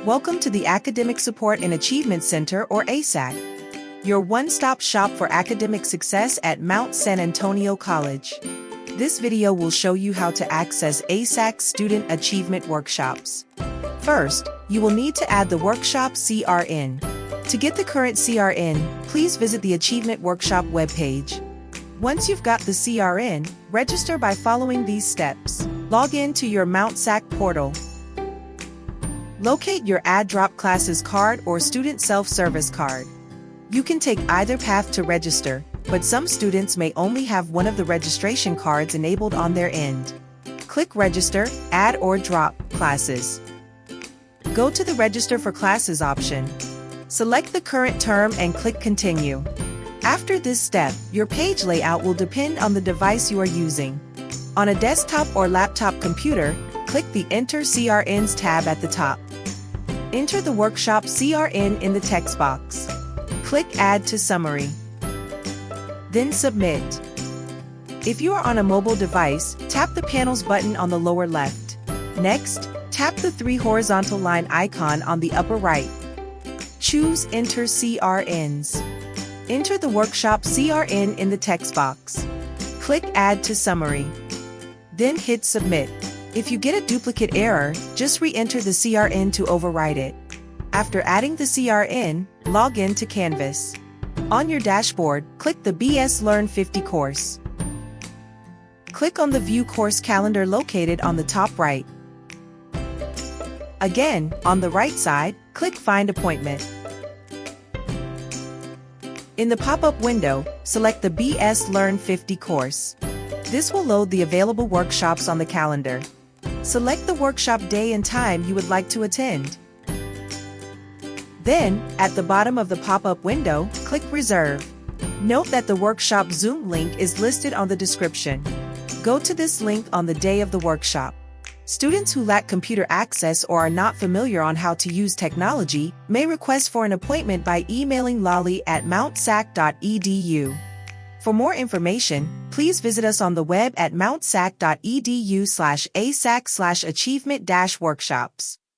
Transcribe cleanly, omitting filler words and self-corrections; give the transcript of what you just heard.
Welcome to the Academic Support and Achievement Center, or ASAC, your one-stop shop for academic success at Mount San Antonio College. This video will show you how to access ASAC Student Achievement Workshops. First, you will need to add the workshop CRN. To get the current CRN, please visit the Achievement Workshop webpage. Once you've got the CRN, register by following these steps. Log in to your Mount SAC portal. Locate your Add Drop Classes card or Student Self-Service card. You can take either path to register, but some students may only have one of the registration cards enabled on their end. Click Register, Add or Drop Classes. Go to the Register for Classes option. Select the current term and click Continue. After this step, your page layout will depend on the device you are using. On a desktop or laptop computer, click the Enter CRNs tab at the top. Enter the workshop CRN in the text box. Click Add to Summary. Then Submit. If you are on a mobile device, tap the Panels button on the lower left. Next, tap the three horizontal line icon on the upper right. Choose Enter CRNs. Enter the workshop CRN in the text box. Click Add to Summary. Then hit Submit. If you get a duplicate error, just re-enter the CRN to override it. After adding the CRN, log in to Canvas. On your dashboard, click the BS Learn 50 course. Click on the View Course Calendar located on the top right. Again, on the right side, click Find Appointment. In the pop-up window, select the BS Learn 50 course. This will load the available workshops on the calendar. Select the workshop day and time you would like to attend. Then, at the bottom of the pop-up window, click Reserve. Note that the workshop Zoom link is listed on the description. Go to this link on the day of the workshop. Students who lack computer access or are not familiar on how to use technology may request for an appointment by emailing lolly@mountsac.edu. For more information, please visit us on the web at mountsac.edu/asac/achievement-workshops.